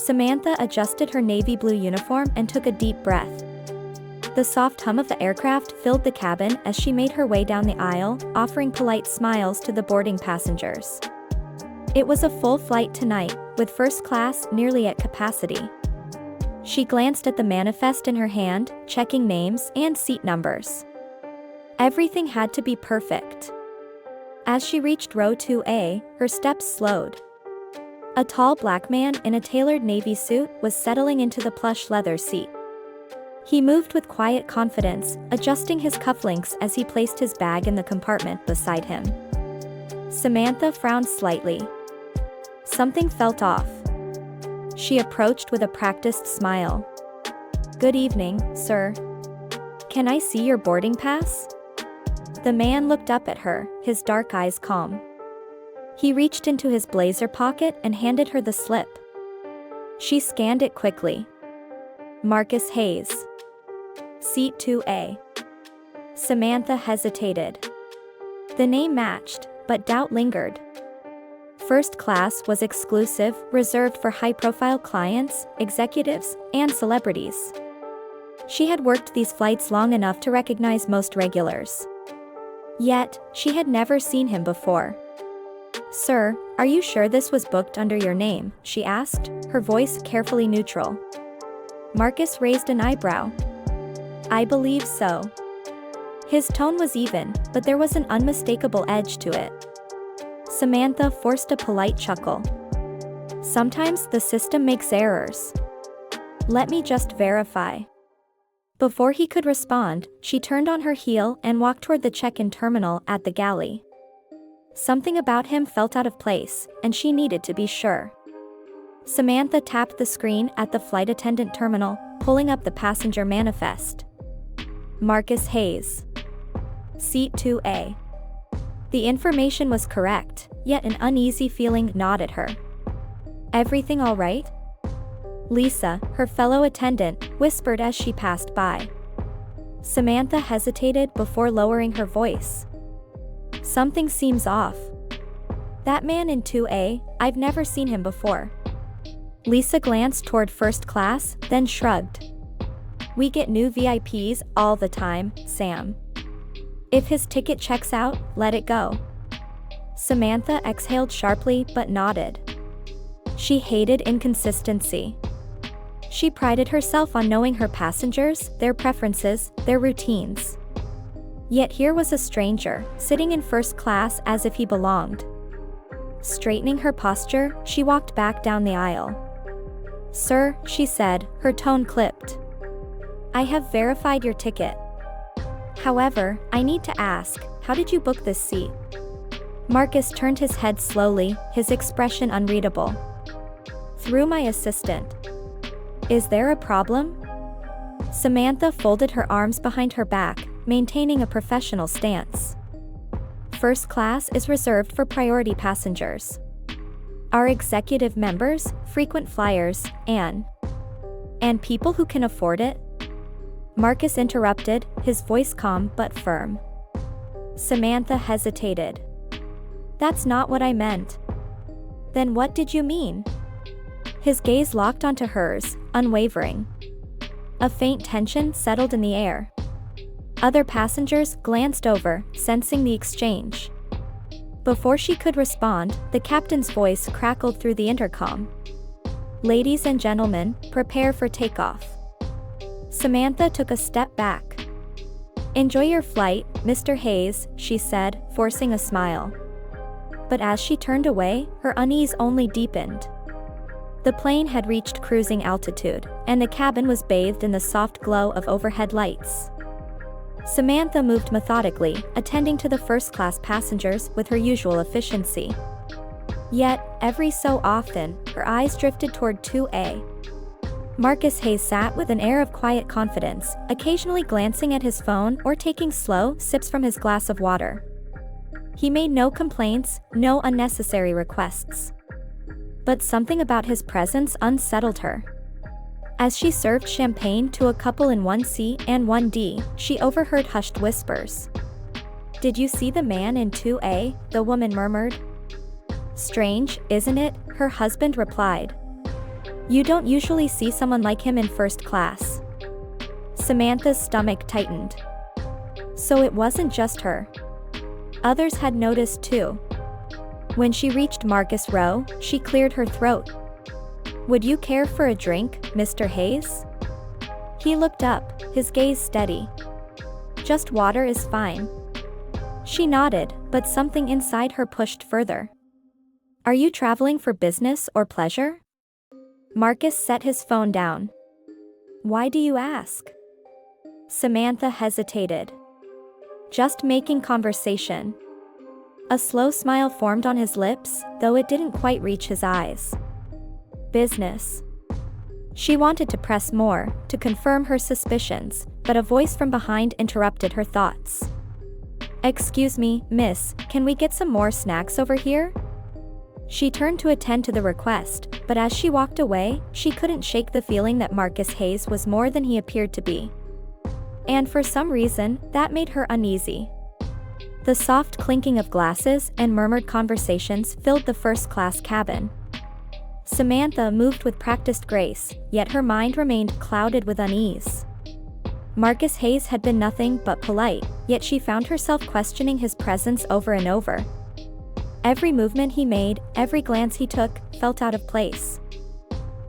Samantha adjusted her navy blue uniform and took a deep breath. The soft hum of the aircraft filled the cabin as she made her way down the aisle, offering polite smiles to the boarding passengers. It was a full flight tonight, with first class nearly at capacity. She glanced at the manifest in her hand, checking names and seat numbers. Everything had to be perfect. As she reached row 2A, her steps slowed. A tall black man in a tailored navy suit was settling into the plush leather seat. He moved with quiet confidence, adjusting his cufflinks as he placed his bag in the compartment beside him. Samantha frowned slightly. Something felt off. She approached with a practiced smile. "Good evening, sir. Can I see your boarding pass?" The man looked up at her, his dark eyes calm. He reached into his blazer pocket and handed her the slip. She scanned it quickly. Marcus Hayes. Seat 2A. Samantha hesitated. The name matched, but doubt lingered. First class was exclusive, reserved for high-profile clients, executives, and celebrities. She had worked these flights long enough to recognize most regulars. Yet, she had never seen him before. "Sir, are you sure this was booked under your name?" she asked, her voice carefully neutral. Marcus raised an eyebrow. "I believe so." His tone was even, but there was an unmistakable edge to it. Samantha forced a polite chuckle. "Sometimes the system makes errors. Let me just verify." Before he could respond, she turned on her heel and walked toward the check-in terminal at the galley. Something about him felt out of place, and she needed to be sure. Samantha tapped the screen at the flight attendant terminal, pulling up the passenger manifest. Marcus Hayes. Seat 2A. The information was correct, yet an uneasy feeling gnawed at her. "Everything all right?" Lisa, her fellow attendant, whispered as she passed by. Samantha hesitated before lowering her voice. "Something seems off. That man in 2A, I've never seen him before." Lisa glanced toward first class, then shrugged. "We get new VIPs all the time, Sam. If his ticket checks out, let it go." Samantha exhaled sharply but nodded. She hated inconsistency. She prided herself on knowing her passengers, their preferences, their routines. Yet here was a stranger, sitting in first class as if he belonged. Straightening her posture, she walked back down the aisle. "Sir," she said, her tone clipped. "I have verified your ticket. However, I need to ask, how did you book this seat?" Marcus turned his head slowly, his expression unreadable. "Through my assistant." "Is there a problem?" Samantha folded her arms behind her back, maintaining a professional stance. "First class is reserved for priority passengers. Our executive members, frequent flyers, and people who can afford it." Marcus interrupted, his voice calm but firm. Samantha hesitated. "That's not what I meant." "Then what did you mean?" His gaze locked onto hers, unwavering. A faint tension settled in the air. Other passengers glanced over, sensing the exchange. Before she could respond, the captain's voice crackled through the intercom. "Ladies and gentlemen, prepare for takeoff." Samantha took a step back. "Enjoy your flight, Mr. Hayes," she said, forcing a smile. But as she turned away, her unease only deepened. The plane had reached cruising altitude, and the cabin was bathed in the soft glow of overhead lights. Samantha moved methodically, attending to the first-class passengers with her usual efficiency. Yet, every so often, her eyes drifted toward 2A. Marcus Hayes sat with an air of quiet confidence, occasionally glancing at his phone or taking slow sips from his glass of water. He made no complaints, no unnecessary requests. But something about his presence unsettled her. As she served champagne to a couple in 1C and 1D, she overheard hushed whispers. "Did you see the man in 2A?" the woman murmured. "Strange, isn't it?" her husband replied. You don't usually see someone like him in first class. Samantha's stomach tightened. So it wasn't just her. Others had noticed too. When she reached Marcus Row, she cleared her throat. "Would you care for a drink, Mr. Hayes?" He looked up, his gaze steady. "Just water is fine." She nodded, but something inside her pushed further. "Are you traveling for business or pleasure?" Marcus set his phone down. "Why do you ask?" Samantha hesitated. "Just making conversation." A slow smile formed on his lips, though it didn't quite reach his eyes. "Business." She wanted to press more, to confirm her suspicions, but a voice from behind interrupted her thoughts. "Excuse me, miss, can we get some more snacks over here?" She turned to attend to the request, but as she walked away, she couldn't shake the feeling that Marcus Hayes was more than he appeared to be. And for some reason, that made her uneasy. The soft clinking of glasses and murmured conversations filled the first-class cabin. Samantha moved with practiced grace, yet her mind remained clouded with unease. Marcus Hayes had been nothing but polite, yet she found herself questioning his presence over and over. Every movement he made, every glance he took, felt out of place.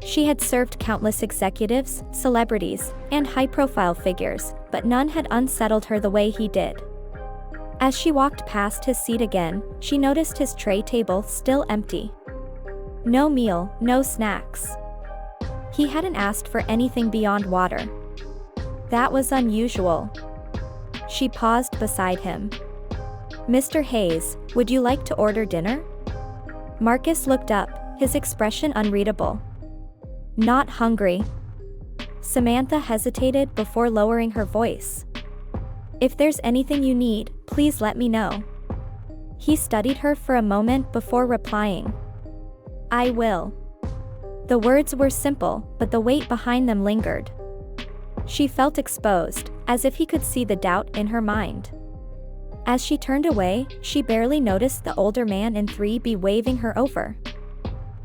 She had served countless executives, celebrities, and high-profile figures, but none had unsettled her the way he did. As she walked past his seat again, she noticed his tray table still empty. No meal, no snacks. He hadn't asked for anything beyond water. That was unusual. She paused beside him. "Mr. Hayes, would you like to order dinner?" Marcus looked up, his expression unreadable. "Not hungry." Samantha hesitated before lowering her voice. "If there's anything you need, please let me know." He studied her for a moment before replying. "I will." The words were simple, but the weight behind them lingered. She felt exposed, as if he could see the doubt in her mind. As she turned away, she barely noticed the older man in 3B waving her over.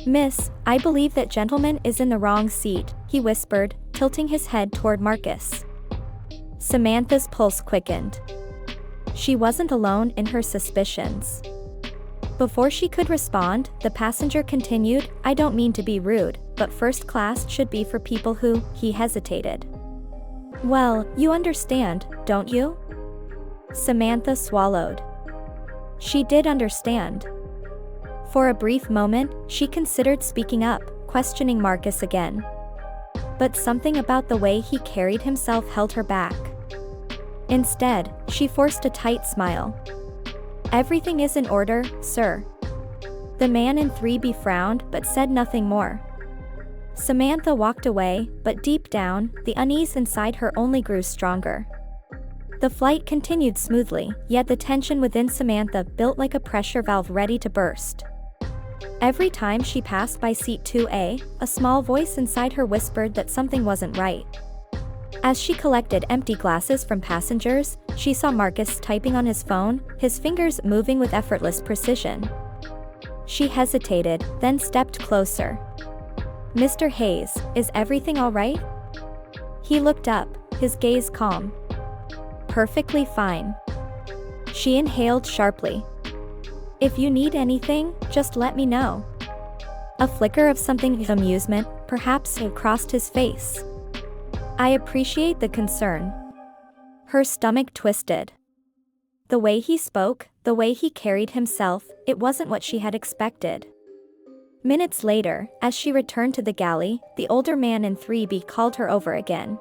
"Miss, I believe that gentleman is in the wrong seat," he whispered, tilting his head toward Marcus. Samantha's pulse quickened. She wasn't alone in her suspicions. Before she could respond, the passenger continued, "I don't mean to be rude, but first class should be for people who," he hesitated. "Well, you understand, don't you?" Samantha swallowed. She did understand. For a brief moment, she considered speaking up, questioning Marcus again. But something about the way he carried himself held her back. Instead, she forced a tight smile. "Everything is in order, sir." The man in 3B frowned but said nothing more. Samantha walked away, but deep down, the unease inside her only grew stronger. The flight continued smoothly, yet the tension within Samantha built like a pressure valve ready to burst. Every time she passed by seat 2A, a small voice inside her whispered that something wasn't right. As she collected empty glasses from passengers, she saw Marcus typing on his phone, his fingers moving with effortless precision. She hesitated, then stepped closer. "Mr. Hayes, is everything all right?" He looked up, his gaze calm. "Perfectly fine." She inhaled sharply. "If you need anything, just let me know." A flicker of something amusement, perhaps, crossed his face. "I appreciate the concern." Her stomach twisted. The way he spoke, the way he carried himself, it wasn't what she had expected. Minutes later, as she returned to the galley, the older man in 3B called her over again.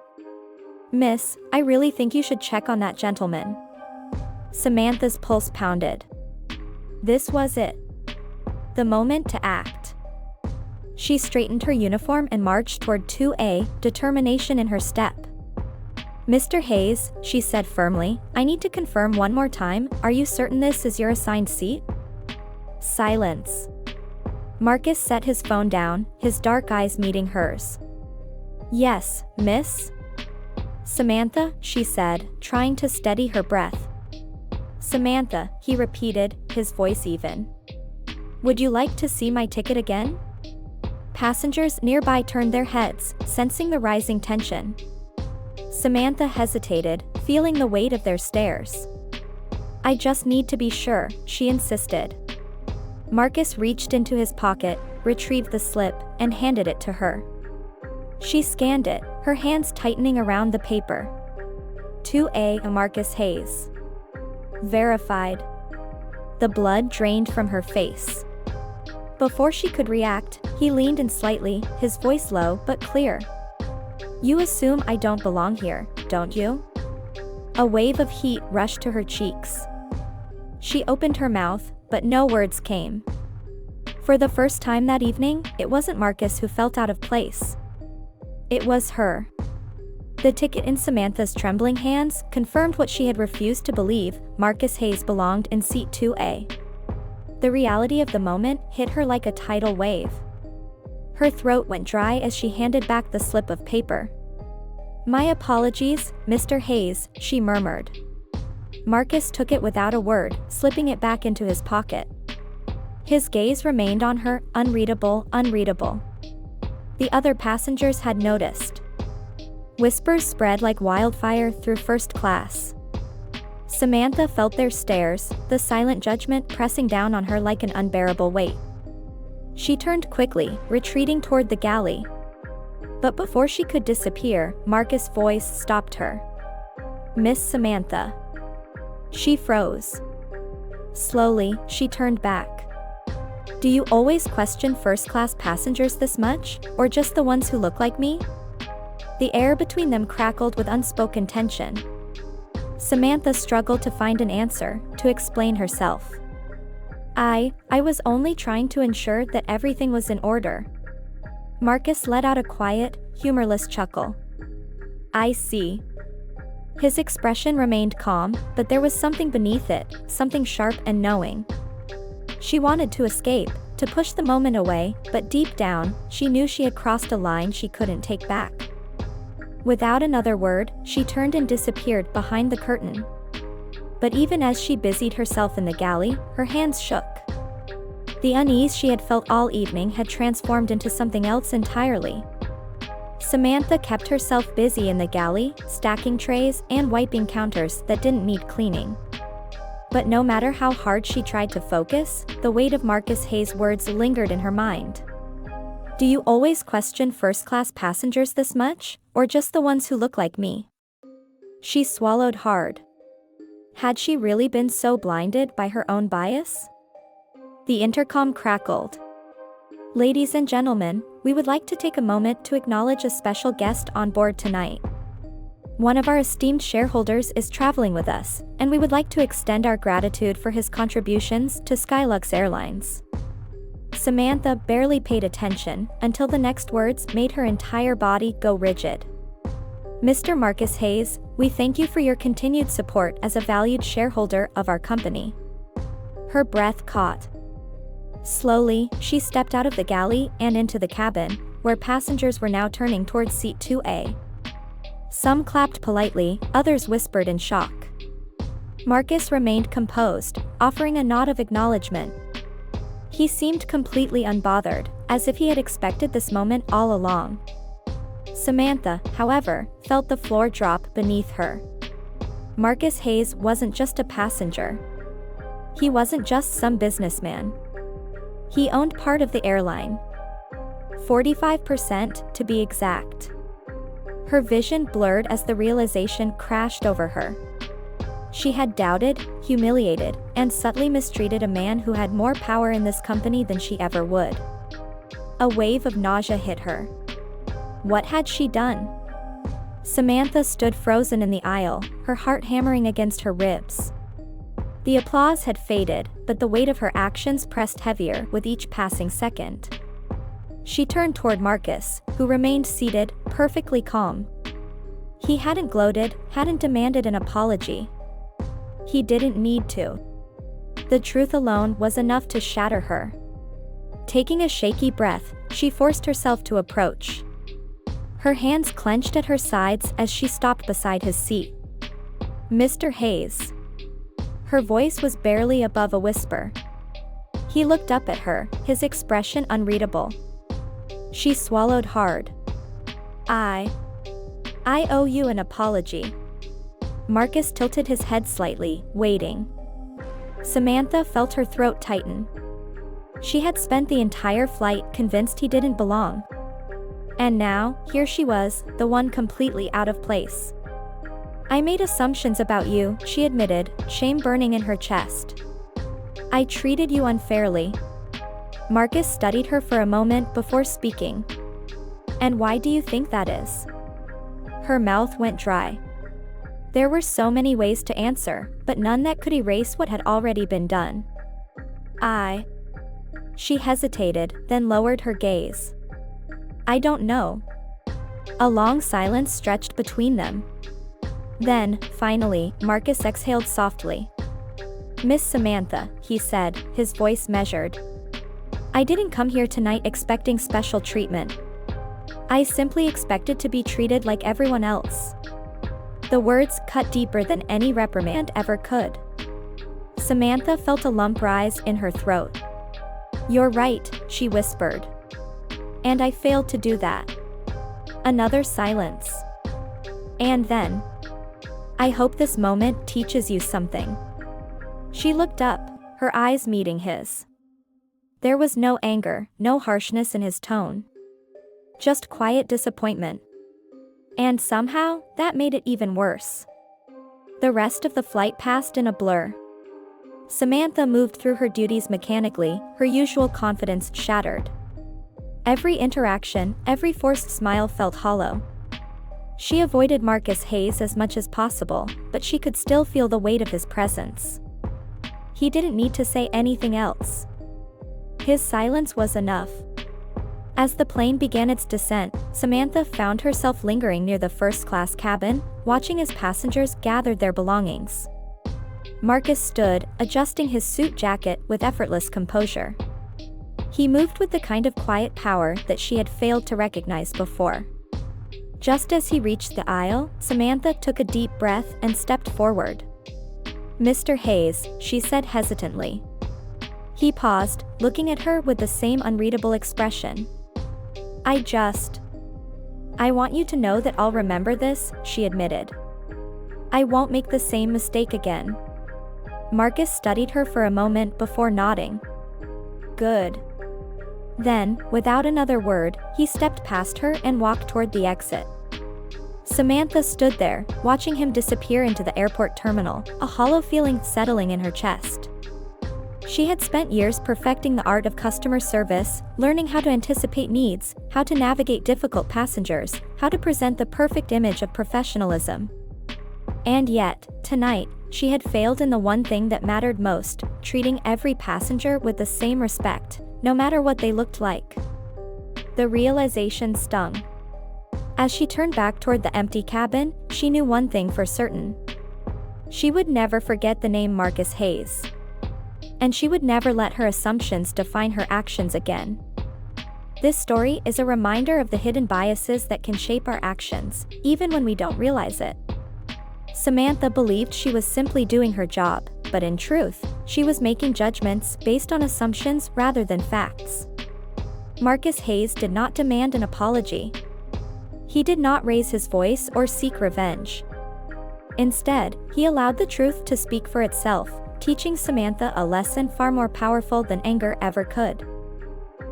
"Miss, I really think you should check on that gentleman." Samantha's pulse pounded. This was it. The moment to act. She straightened her uniform and marched toward 2A, determination in her step. "Mr. Hayes," she said firmly, "I need to confirm one more time, are you certain this is your assigned seat?" Silence. Marcus set his phone down, his dark eyes meeting hers. "Yes, miss?" "Samantha," she said, trying to steady her breath. "Samantha," he repeated, his voice even. "Would you like to see my ticket again?" Passengers nearby turned their heads, sensing the rising tension. Samantha hesitated, feeling the weight of their stares. "I just need to be sure," she insisted. Marcus reached into his pocket, retrieved the slip, and handed it to her. She scanned it, her hands tightening around the paper. 2A Marcus Hayes. Verified. The blood drained from her face. Before she could react, he leaned in slightly, his voice low but clear. "You assume I don't belong here, don't you?" A wave of heat rushed to her cheeks. She opened her mouth, but no words came. For the first time that evening, it wasn't Marcus who felt out of place. It was her. The ticket in Samantha's trembling hands confirmed what she had refused to believe: Marcus Hayes belonged in seat 2A. The reality of the moment hit her like a tidal wave. Her throat went dry as she handed back the slip of paper. "My apologies, Mr. Hayes," she murmured. Marcus took it without a word, slipping it back into his pocket. His gaze remained on her, unreadable. The other passengers had noticed. Whispers spread like wildfire through first class. Samantha felt their stares, the silent judgment pressing down on her like an unbearable weight. She turned quickly, retreating toward the galley. But before she could disappear, Marcus' voice stopped her. "Miss Samantha." She froze. Slowly, she turned back. "Do you always question first-class passengers this much, or just the ones who look like me?" The air between them crackled with unspoken tension. Samantha struggled to find an answer, to explain herself. I was only trying to ensure that everything was in order." Marcus let out a quiet, humorless chuckle. "I see." His expression remained calm, but there was something beneath it, something sharp and knowing. She wanted to escape, to push the moment away, but deep down, she knew she had crossed a line she couldn't take back. Without another word, she turned and disappeared behind the curtain. But even as she busied herself in the galley, her hands shook. The unease she had felt all evening had transformed into something else entirely. Samantha kept herself busy in the galley, stacking trays and wiping counters that didn't need cleaning. But no matter how hard she tried to focus, the weight of Marcus Hayes' words lingered in her mind. "Do you always question first-class passengers this much, or just the ones who look like me?" She swallowed hard. Had she really been so blinded by her own bias? The intercom crackled. "Ladies and gentlemen, we would like to take a moment to acknowledge a special guest on board tonight. One of our esteemed shareholders is traveling with us, and we would like to extend our gratitude for his contributions to Skylux Airlines." Samantha barely paid attention until the next words made her entire body go rigid. "Mr. Marcus Hayes, we thank you for your continued support as a valued shareholder of our company." Her breath caught. Slowly, she stepped out of the galley and into the cabin, where passengers were now turning towards seat 2A. Some clapped politely, others whispered in shock. Marcus remained composed, offering a nod of acknowledgement. He seemed completely unbothered, as if he had expected this moment all along. Samantha, however, felt the floor drop beneath her. Marcus Hayes wasn't just a passenger. He wasn't just some businessman. He owned part of the airline. 45% to be exact. Her vision blurred as the realization crashed over her. She had doubted, humiliated, and subtly mistreated a man who had more power in this company than she ever would. A wave of nausea hit her. What had she done? Samantha stood frozen in the aisle, her heart hammering against her ribs. The applause had faded, but the weight of her actions pressed heavier with each passing second. She turned toward Marcus, who remained seated, perfectly calm. He hadn't gloated, hadn't demanded an apology. He didn't need to. The truth alone was enough to shatter her. Taking a shaky breath, she forced herself to approach. Her hands clenched at her sides as she stopped beside his seat. "Mr. Hayes." Her voice was barely above a whisper. He looked up at her, his expression unreadable. She swallowed hard. I owe you an apology. Marcus tilted his head slightly, waiting. Samantha felt her throat tighten. She had spent the entire flight convinced he didn't belong. And now, here she was, the one completely out of place. I made assumptions about you, she admitted, shame burning in her chest. I treated you unfairly. Marcus studied her for a moment before speaking. And why do you think that is? Her mouth went dry. There were so many ways to answer, but none that could erase what had already been done. She hesitated, then lowered her gaze. I don't know. A long silence stretched between them. Then, finally, Marcus exhaled softly. Miss Samantha, he said, his voice measured. I didn't come here tonight expecting special treatment. I simply expected to be treated like everyone else. The words cut deeper than any reprimand ever could. Samantha felt a lump rise in her throat. You're right, she whispered. And I failed to do that. Another silence. And then. I hope this moment teaches you something. She looked up, her eyes meeting his. There was no anger, no harshness in his tone. Just quiet disappointment. And somehow, that made it even worse. The rest of the flight passed in a blur. Samantha moved through her duties mechanically, her usual confidence shattered. Every interaction, every forced smile felt hollow. She avoided Marcus Hayes as much as possible, but she could still feel the weight of his presence. He didn't need to say anything else. His silence was enough. As the plane began its descent, Samantha found herself lingering near the first-class cabin, watching as passengers gathered their belongings. Marcus stood, adjusting his suit jacket with effortless composure. He moved with the kind of quiet power that she had failed to recognize before. Just as he reached the aisle, Samantha took a deep breath and stepped forward. Mr. Hayes, she said hesitantly. He paused, looking at her with the same unreadable expression. I want you to know that I'll remember this, she admitted. I won't make the same mistake again. Marcus studied her for a moment before nodding. Good. Then, without another word, he stepped past her and walked toward the exit. Samantha stood there, watching him disappear into the airport terminal, a hollow feeling settling in her chest. She had spent years perfecting the art of customer service, learning how to anticipate needs, how to navigate difficult passengers, how to present the perfect image of professionalism. And yet, tonight, she had failed in the one thing that mattered most, treating every passenger with the same respect, no matter what they looked like. The realization stung. As she turned back toward the empty cabin, she knew one thing for certain. She would never forget the name Marcus Hayes. And she would never let her assumptions define her actions again. This story is a reminder of the hidden biases that can shape our actions, even when we don't realize it. Samantha believed she was simply doing her job, but in truth, she was making judgments based on assumptions rather than facts. Marcus Hayes did not demand an apology. He did not raise his voice or seek revenge. Instead, he allowed the truth to speak for itself, teaching Samantha a lesson far more powerful than anger ever could.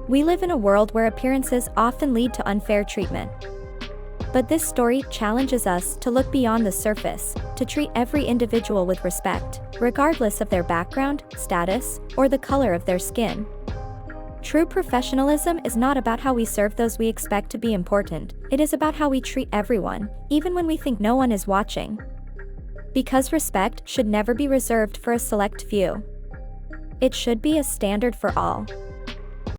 We live in a world where appearances often lead to unfair treatment. But this story challenges us to look beyond the surface, to treat every individual with respect, regardless of their background, status, or the color of their skin. True professionalism is not about how we serve those we expect to be important, it is about how we treat everyone, even when we think no one is watching. Because respect should never be reserved for a select few. It should be a standard for all.